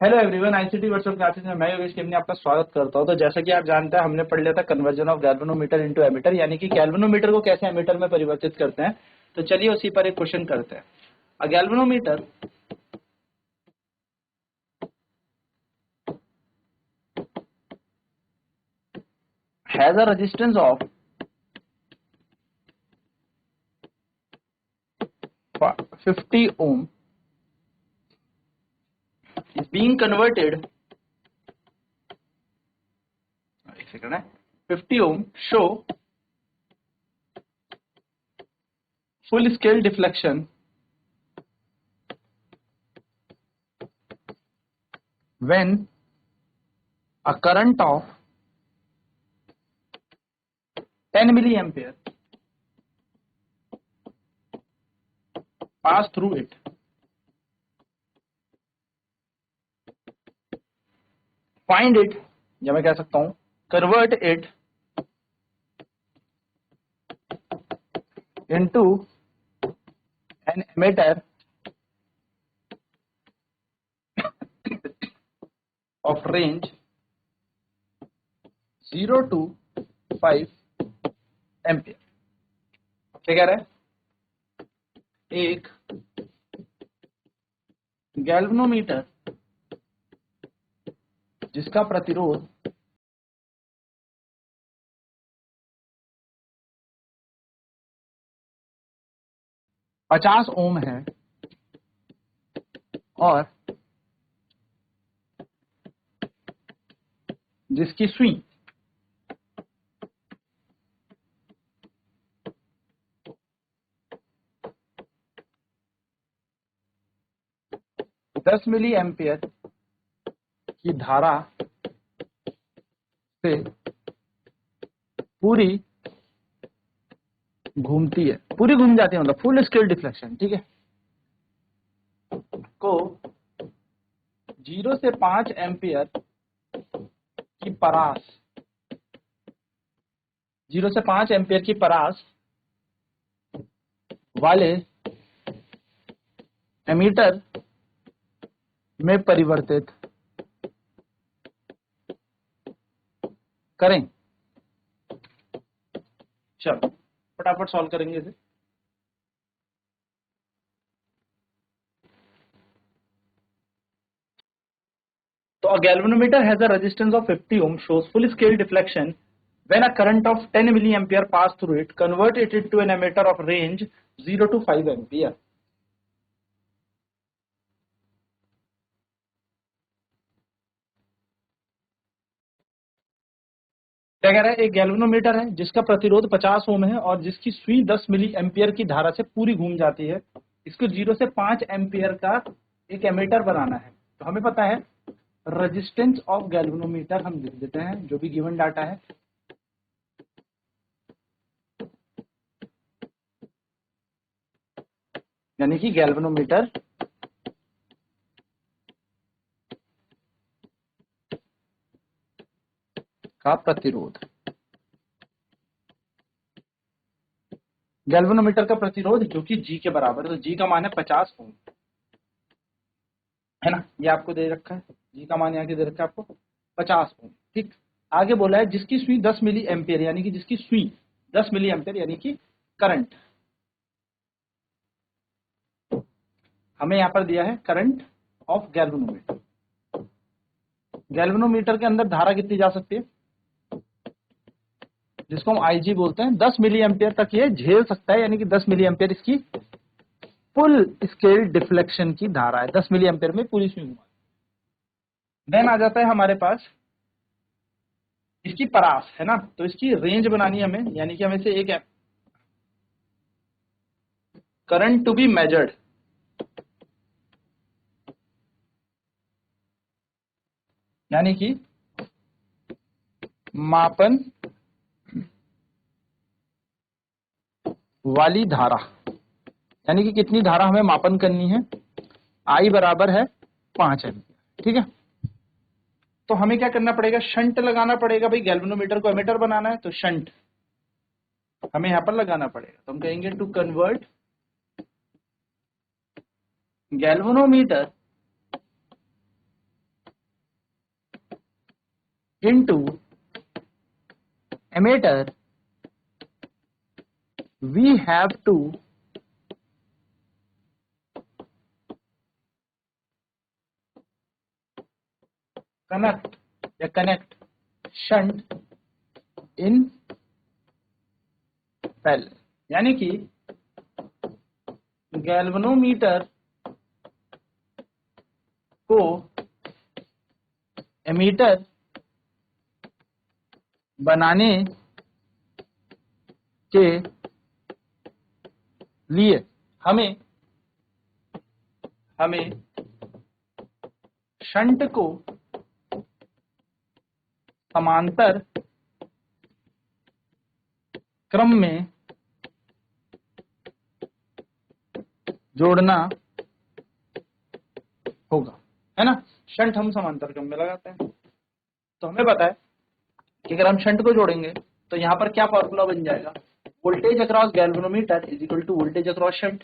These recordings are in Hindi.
Hello everyone, ICT virtual classes में मैं योगेश केमनी आपका स्वागत करता हूं। तो जैसा कि आप जानते हैं, हमने पढ़ लिया था conversion of galvanometer into ammeter, यानी कि गैल्वेनोमीटर को कैसे एमीटर में परिवर्तित करते हैं। तो चलिए उसी पर एक क्वेश्चन करते हैं। अ galvanometer has a resistance of 50 ohm is being converted, एक सेकंड है, 50 ohm show full scale deflection when a current of 10 milliampere pass through it. Find it, या मैं कह सकता हूं convert it into an emitter of range 0 to 5 ampere. क्या कह रहा है? एक गैल्वेनोमीटर जिसका प्रतिरोध 50 ओम है और जिसकी सुई 10 मिली एम्पियर की धारा से पूरी घूमती है, पूरी घूम जाती है, मतलब फुल स्केल डिफ्लेक्शन, ठीक है, को 0 से 5 एम्पियर की परास, 0 से 5 एम्पियर की परास वाले एमीटर में परिवर्तित करें। चलो फटाफट सॉल्व करेंगे इसे। तो a galvanometer has a resistance of 50 ohm, shows full scale deflection when a current of 10 milliampere pass through it, convert it into an emitter of range 0 to 5 ampere। क्या कह रहा है? एक गैल्वेनोमीटर है जिसका प्रतिरोध 50 ओम है और जिसकी सुई 10 मिली एम्पियर की धारा से पूरी घूम जाती है। इसको 0 से 5 एम्पियर का एक एमीटर बनाना है। तो हमें पता है रेजिस्टेंस ऑफ गैल्वेनोमीटर, हम लिख देते हैं जो भी गिवन डाटा है, यानी कि गैल्वेनोमीटर का प्रतिरोध, गैल्वेनोमीटर का प्रतिरोध जो कि G के बराबर है। तो G का मान है 50 ओम, है ना, ये आपको दे रखा है, G का मान यहाँ के दे रखा है आपको 50 ओम, ठीक। आगे बोला है जिसकी सुई 10 मिली एम्पियर, यानी कि जिसकी सुई 10 मिली एम्पियर यानी कि करंट, हमें यहाँ पर दिया है करंट ऑफ गैल्वेनोमीटर। गैल्वेनोमीटर के अंदर धारा कितनी जा सकती है, जिसको हम IG बोलते हैं, 10 मिली एम्पियर तक ये झेल सकता है, यानी कि 10 मिली एम्पियर इसकी फुल स्केल डिफ्लेक्शन की धारा है। 10 मिली एम्पियर में पूरी सुई घुमा। देन आ जाता है हमारे पास इसकी परास, है ना, तो इसकी रेंज बनानी है हमें, यानी कि हमें से एक करंट टू बी मेजर्ड, यानी कि मापन वाली धारा, यानी कि कितनी धारा हमें मापन करनी है, I बराबर है 5 एम्पियर, ठीक है। तो हमें क्या करना पड़ेगा, शंट लगाना पड़ेगा। भाई गैल्वेनोमीटर को एमीटर बनाना है तो शंट हमें यहां पर लगाना पड़ेगा। तो हम कहेंगे to convert galvanometer into emitter, we have to connect shunt in parallel. यानी कि गैल्वेनोमीटर को एमीटर बनाने के लिए हमें शंट को समांतर क्रम में जोड़ना होगा, है ना। शंट हम समांतर क्रम में लगाते हैं, तो हमें पता है कि अगर हम शंट को जोड़ेंगे तो यहाँ पर क्या फॉर्मूला बन जाएगा, voltage across galvanometer is equal to voltage across shunt.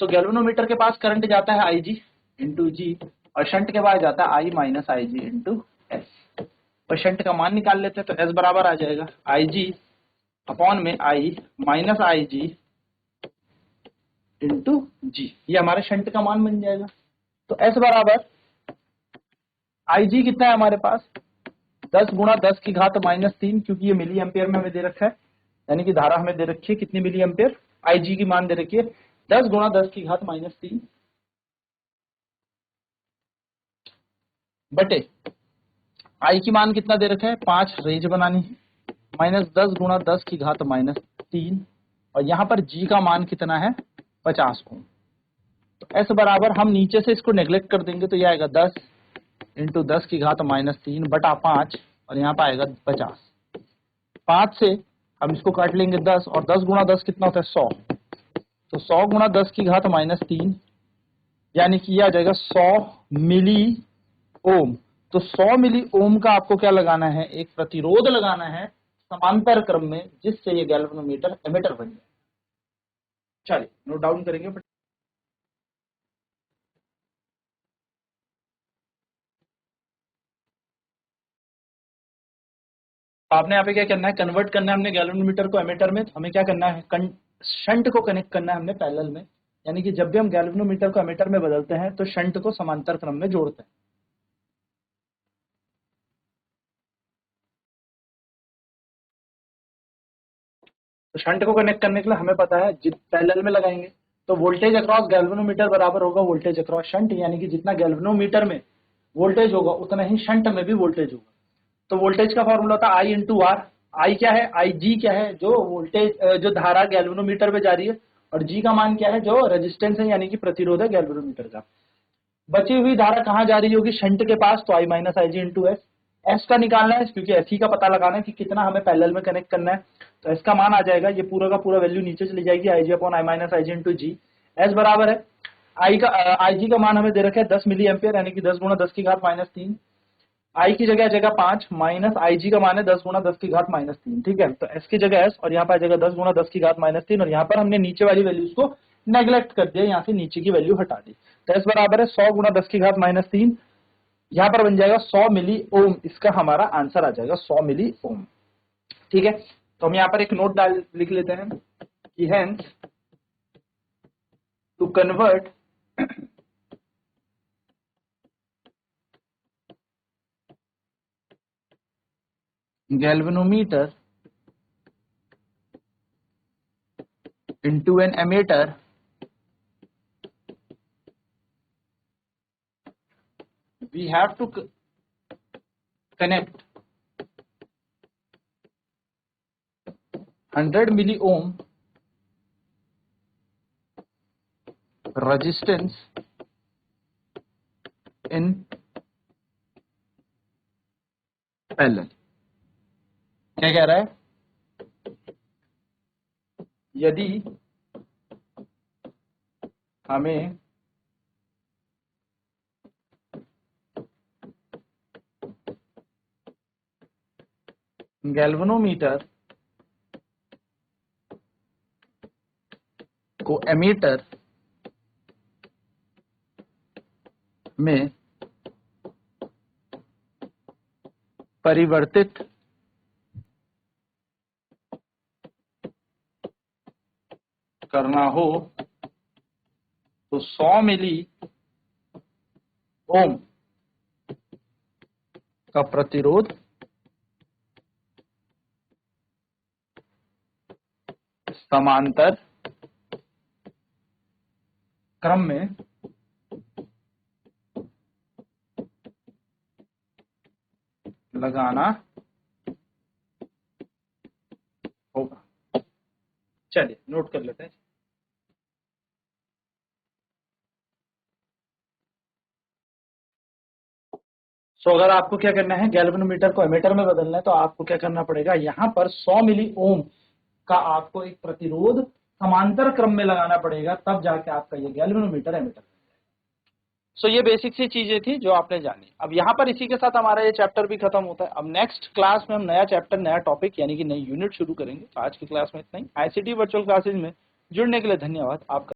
तो गैल्वेनोमीटर के पास करंट जाता है IG इंटू जी, और शंट के पास जाता है I minus IG into S. और शंट का मान निकाल लेते हैं, तो S बराबर आ जाएगा IG अपॉन में I माइनस IG इंटू जी, ये हमारे शंट का मान बन जाएगा। तो S बराबर IG कितना है हमारे पास, 10 गुणा 10 की घात माइनस 3, क्योंकि ये मिली एम्पियर में हमें दे रखा है, यानी कि धारा हमें दे रखी है कितनी मिली एम्पियर, IG की मान दे रखी है 10 गुणा 10 की घात माइनस 3 बटे I की मान कितना दे रखा है 5, रेंज बनानी है, माइनस 10 गुणा 10 की घात माइनस 3, और यहाँ पर G का मान कितना है 50 ओम। तो S बराबर हम नीचे से इसको नेग्लेक्ट कर देंगे, तो ये आएगा 10 इंटू 10 की घात माइनस 3 बटा 5, और यहाँ पर आएगा 50। 5 से हम इसको काट लेंगे 10, और 10 गुणा 10 कितना होता है 100, तो 100 गुणा 10 की घात माइनस 3, यानी कि यह आ जाएगा 100 मिली ओम। तो 100 मिली ओम का आपको क्या लगाना है, एक प्रतिरोध लगाना है समांतर क्रम में, जिससे ये गैल्वेनोमीटर एमीटर बन जाए। चलिए नोट डाउन करेंगे। आपने यहाँ पे क्या करना है, कन्वर्ट करना है हमने गैल्वेनोमीटर को एमीटर में। तो हमें क्या करना है, शंट को कनेक्ट करना है हमने पैरेलल में, यानी कि जब भी हम गैल्वेनोमीटर को एमीटर में बदलते हैं तो शंट को समांतर क्रम में जोड़ते हैं। तो शंट को कनेक्ट करने के लिए हमें पता है पैरेलल में लगाएंगे तो वोल्टेज अक्रॉस गैल्वेनोमीटर बराबर होगा वोल्टेज अक्रॉस शंट, यानी कि जितना गैल्वेनोमीटर में वोल्टेज होगा उतना ही शंट में भी वोल्टेज होगा। तो वोल्टेज का फॉर्मूला था I इंटू आर। आई क्या है, IG क्या है, जो वोल्टेज जो धारा गैल्वेनोमीटर में जा रही है, और G का मान क्या है, जो रेजिस्टेंस है यानी कि प्रतिरोध है गैल्वेनोमीटर का। बची हुई धारा कहाँ जा रही होगी, शंट के पास, तो I minus IG into S. S का निकालना है क्योंकि एस का पता लगाना है कि कितना हमें पैरेलल में कनेक्ट करना है। तो एस का मान आ जाएगा, ये पूरा का पूरा वैल्यू नीचे चली जाएगी, IG upon I minus IG into G. S बराबर है IG का मान हमें दे रखा है 10 मिली एम्पियर, यानी कि 10 गुणा 10 की घात माइनस 3। I की जगह आ जाएगा 5, माइनस IG का मान है 10 गुणा 10 की घात माइनस 3, ठीक है। तो S की जगह S, और यहाँ पर आ जाएगा 10 गुणा 10 की घात माइनस 3, और यहाँ पर हमने नीचे वाली वैल्यूज को नेग्लेक्ट कर दिया, यहाँ से नीचे की वैल्यू हटा दी। तो S बराबर है 100 गुणा 10 की घात माइनस 3, यहाँ पर बन जाएगा 100 मिली ओम, इसका हमारा आंसर आ जाएगा 100 मिली ओम, ठीक है। तो हम यहाँ पर एक नोट डाल लिख लेते हैं कि hence to convert galvanometer into an ammeter, we have to connect 100 milli ohm resistance in parallel. क्या कह रहा है, यदि हमें गैल्वेनोमीटर को एमीटर में परिवर्तित करना हो तो 100 मिली ओम का प्रतिरोध समांतर क्रम में लगाना होगा। चलिए नोट कर लेते हैं। अगर आपको क्या करना है, गैल्वेनोमीटर को एमीटर में बदलना है, तो आपको क्या करना पड़ेगा, यहां पर 100 मिली ओम का आपको एक प्रतिरोध समांतर क्रम में लगाना पड़ेगा, तब जाके आपका ये गैल्वेनोमीटर एमीटर। ये बेसिक सी चीजें थी जो आपने जानी। अब यहाँ पर इसी के साथ हमारा ये चैप्टर भी खत्म होता है। अब नेक्स्ट क्लास में हम नया चैप्टर, नया टॉपिक यानी कि नई यूनिट शुरू करेंगे। आज की क्लास में इतना ही। ICT वर्चुअल क्लासेज में जुड़ने के लिए धन्यवाद आपका।